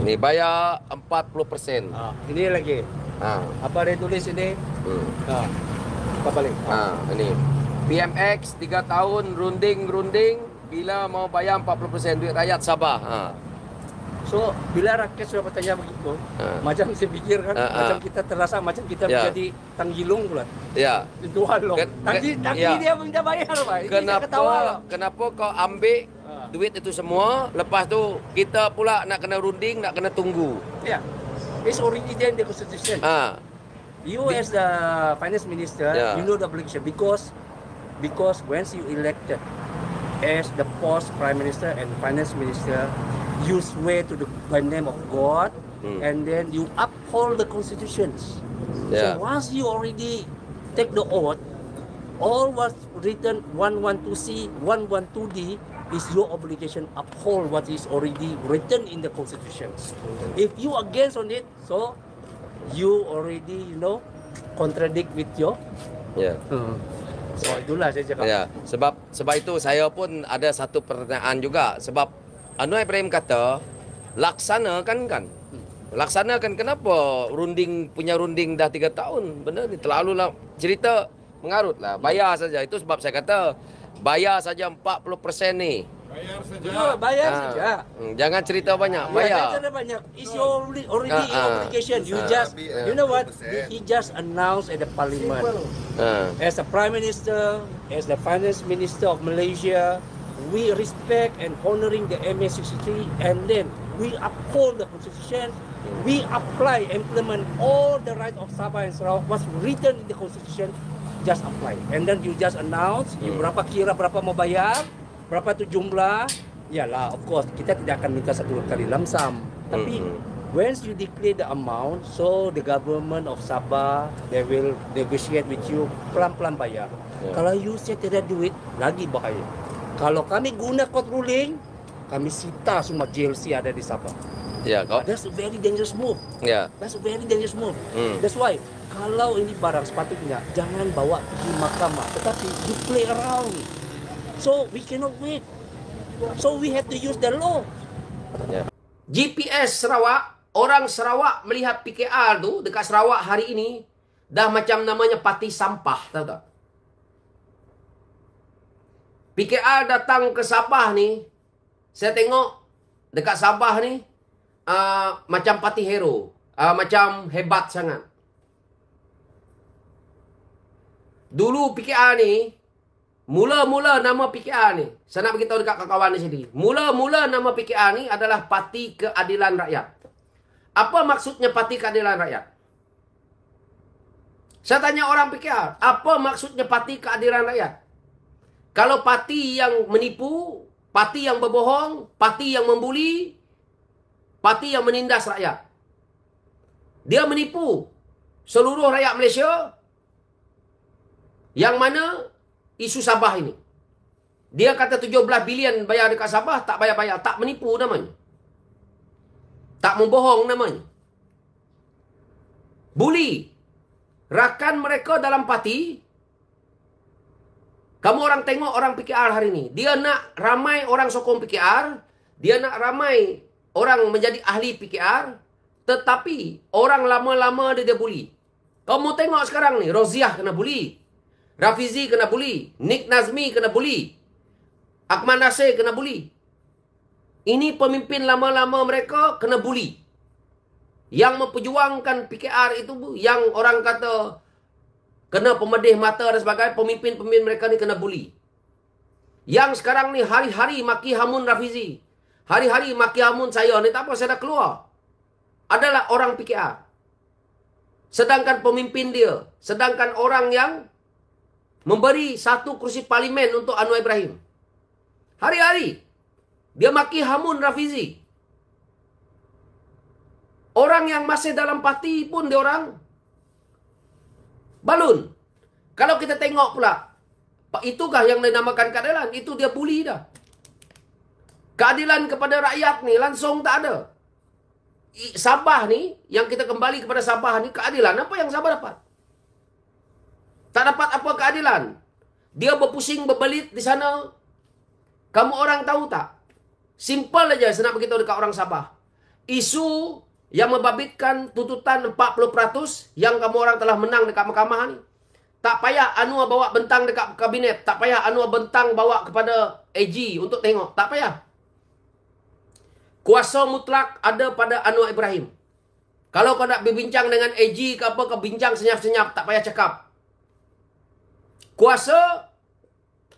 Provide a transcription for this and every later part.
Nih bayar 40%. Ini lagi. Apa dia tulis ini? Apa balik? Ini. PMX 3 tahun runding bila mau bayar 40% duit rakyat Sabah. So, bila rakyat sudah bertanya begitu, macam saya pikir kan, macam kita terasa macam kita menjadi tanggilung pula. Ya. Itu loh. Tanggi dia minta bayar, Pak. Kenapa kau ambil duit itu semua, lepas tu kita pula nak kena runding, nak kena tunggu. Ya. It's already there in the constitution. You as the finance minister, you know the obligation because once you elected as the post prime minister and finance minister, you swear to the by name of God, and then you uphold the constitutions. So once you already take the oath, all what's written 112C, 112D is your obligation uphold what is already written in the constitutions. If you against on it, so you already contradict with your. So itulah saya cakap. Ya, sebab itu saya pun ada satu pertanyaan juga sebab Anwar Ibrahim kata laksanakan kan. Laksanakan kenapa punya runding dah 3 tahun. Benar ni terlalu lah cerita mengarut lah. Bayar saja. Itu sebab saya kata bayar saja 40% ni. Bayar saja. Bayar saja. Jangan cerita banyak. Bayar. Jangan cerita banyak. It's already obligation. You just, you know what? He just announced at the parliament. As the prime minister, as the finance minister of Malaysia, we respect and honoring the MA63, and then we uphold the constitution. We apply, implement all the right of Sabah and Sarawak. What's written in the constitution, just apply. And then you just announce, berapa mau bayar, berapa tu jumlah. Yalah, of course, kita tidak akan minta satu kali lamsam. Tapi once you declare the amount, so the government of Sabah, they will negotiate with you, pelan-pelan bayar. Kalau you say tidak duit, lagi bahaya. Kalau kami guna court ruling, kami sita semua JLC ada di Sabah. That's a very dangerous move. That's a very dangerous move. That's why kalau ini barang sepatutnya jangan bawa pergi mahkamah, tetapi you play around. So we cannot wait. So we have to use the law. GPS Sarawak, orang Sarawak melihat PKR tu dekat Sarawak hari ini dah macam namanya parti sampah, tahu tak? PKR datang ke Sabah ni, saya tengok dekat Sabah ni macam parti hero, macam hebat sangat. Dulu PKR ni, mula-mula nama PKR ni, saya nak beritahu dekat kawan-kawan di sini. Mula-mula nama PKR ni adalah Parti Keadilan Rakyat. Apa maksudnya Parti Keadilan Rakyat? Saya tanya orang PKR, apa maksudnya Parti Keadilan Rakyat? Kalau parti yang menipu, parti yang berbohong, parti yang membuli, parti yang menindas rakyat. Dia menipu seluruh rakyat Malaysia yang mana isu Sabah ini. Dia kata 17 bilion bayar dekat Sabah, tak bayar-bayar. Tak menipu namanya. Tak membohong namanya. Buli. Rakan mereka dalam parti. Kamu orang tengok orang PKR hari ini. Dia nak ramai orang sokong PKR. Dia nak ramai orang menjadi ahli PKR. Tetapi orang lama-lama dia buli. Kamu tengok sekarang ni. Roziah kena buli. Rafizi kena buli. Nick Nazmi kena buli. Akmal Nasir kena buli. Ini pemimpin lama-lama mereka kena buli. Yang memperjuangkan PKR itu, yang orang kata kena pemedih mata dan sebagainya, pemimpin-pemimpin mereka ni kena buli. Yang sekarang ni hari-hari maki hamun Rafizi. Hari-hari maki hamun saya ni, tak apa, saya dah keluar. Adalah orang PKR. Sedangkan pemimpin dia, sedangkan orang yang memberi satu kursi parlimen untuk Anwar Ibrahim. Hari-hari dia maki hamun Rafizi. Orang yang masih dalam parti pun dia orang balun. Kalau kita tengok pula, itukah yang dinamakan keadilan? Itu dia buli dah. Keadilan kepada rakyat ni langsung tak ada. Sabah ni, yang kita kembali kepada Sabah ni, keadilan apa yang Sabah dapat? Tak dapat apa keadilan. Dia berpusing berbelit di sana. Kamu orang tahu tak? Simple aja saya nak beritahu dekat orang Sabah. isu yang membabitkan tuntutan 40% yang kamu orang telah menang dekat mahkamah ni. Tak payah Anwar bawa bentang dekat kabinet. Tak payah Anwar bentang bawa kepada AG untuk tengok. Tak payah. Kuasa mutlak ada pada Anwar Ibrahim. Kalau kau nak berbincang dengan AG ke apa, kau bincang senyap-senyap. Tak payah cakap. Kuasa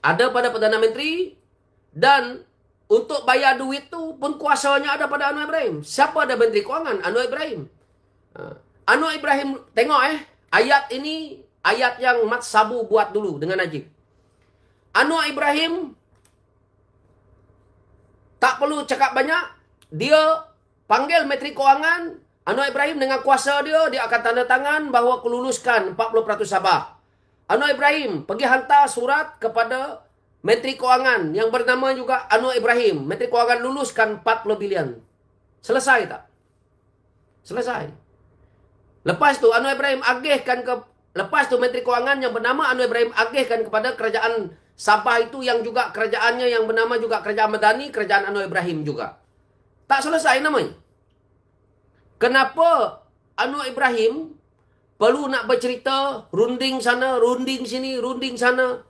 ada pada Perdana Menteri. Dan untuk bayar duit tu pun kuasanya ada pada Anwar Ibrahim. Siapa ada Menteri Kewangan? Anwar Ibrahim. Anwar Ibrahim, tengok ayat ini, ayat yang Mat Sabu buat dulu dengan Najib. Anwar Ibrahim tak perlu cakap banyak. Dia panggil Menteri Kewangan. Anwar Ibrahim dengan kuasa dia, dia akan tanda tangan bahawa keluluskan 40% Sabah. Anwar Ibrahim pergi hantar surat kepada Menteri Kewangan yang bernama juga Anwar Ibrahim. Menteri Kewangan luluskan 40 bilion. Selesai tak? Selesai. Lepas tu Anwar Ibrahim agihkan ke, lepas tu Menteri Kewangan yang bernama Anwar Ibrahim agihkan kepada kerajaan Sabah itu yang juga kerajaannya yang bernama juga kerajaan Madani, kerajaan Anwar Ibrahim juga. Tak selesai namanya. Kenapa Anwar Ibrahim perlu nak bercerita runding sana, runding sini, runding sana?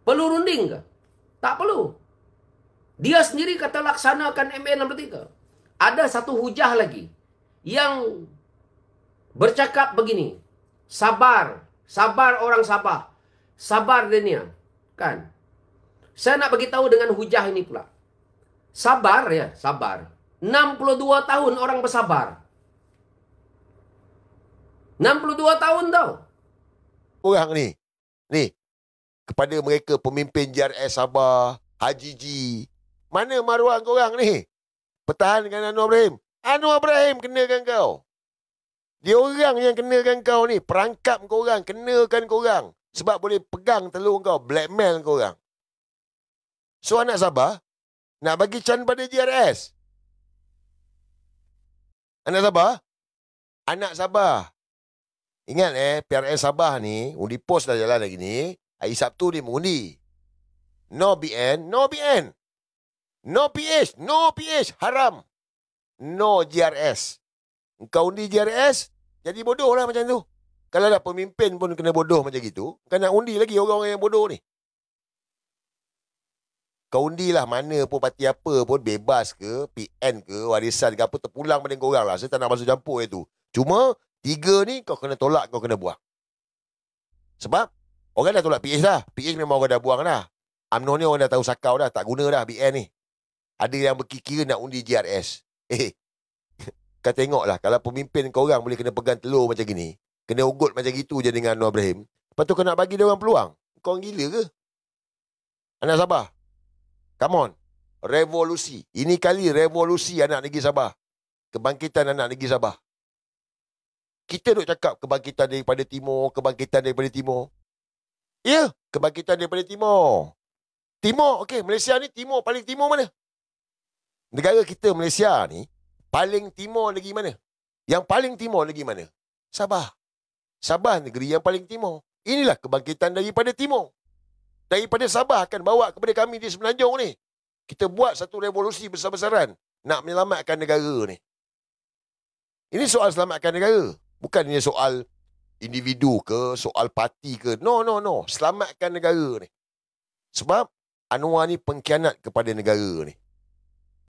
Perlu runding ke? Tak perlu. Dia sendiri kata laksanakan MA63. Ada satu hujah lagi yang bercakap begini. Sabar. Sabar orang Sabah. Sabar dunia. Kan? Saya nak beritahu dengan hujah ini pula. Sabar ya, sabar. 62 tahun orang bersabar. 62 tahun tau. Orang ni. Kepada mereka pemimpin JRS Sabah, Haji G. Mana maruah korang ni? Pertahan dengan Anwar Ibrahim. Anwar Ibrahim kenakan kau. Dia orang yang kenakan kau ni. Perangkap korang, kenakan korang. Sebab boleh pegang telur kau, blackmail korang. So anak Sabah, nak bagi can pada JRS. Anak Sabah. Ingat PRS Sabah ni, undi pos dah jalan lagi ni. Hari Sabtu ni mengundi. No BN, no BN. No PH, no PH. Haram. No JRS. Engkau undi JRS, jadi bodoh lah macam tu. Kalau ada pemimpin pun kena bodoh macam gitu, kan nak undi lagi orang-orang yang bodoh ni. Kau undilah mana pun, parti apa pun, bebas ke, PN ke, warisan ke apa, terpulang pada korang lah. Saya tak nak masuk campur itu. Cuma, 3 ni kau kena tolak, kau kena buang. Sebab, orang dah tolak PH dah. PH memang orang dah buang dah. UMNO ni orang dah tahu sakau dah, tak guna dah BN ni. Ada yang berkira nak undi JRS. Kau tengoklah, kalau pemimpin korang boleh kena pegang telur macam gini, kena ugut macam gitu je dengan Anwar Ibrahim, lepas tu kau nak bagi dia orang peluang? Kau orang gila ke? Anak Sabah, come on. Revolusi. Ini kali revolusi anak negeri Sabah. Kebangkitan anak negeri Sabah. Kita duk cakap kebangkitan daripada timur, kebangkitan daripada timur. Ya, kebangkitan daripada timur. Timur, okey, Malaysia ni timur, paling timur mana? Negara kita Malaysia ni, paling timur lagi mana? Yang paling timur lagi mana? Sabah. Sabah negeri yang paling timur. Inilah kebangkitan daripada timur. Daripada Sabah akan bawa kepada kami di Semenanjung ni. Kita buat satu revolusi besar-besaran nak menyelamatkan negara ni. Ini soal selamatkan negara. Bukan ini soal individu ke, soal parti ke. No. Selamatkan negara ni. Sebab Anwar ni pengkhianat kepada negara ni.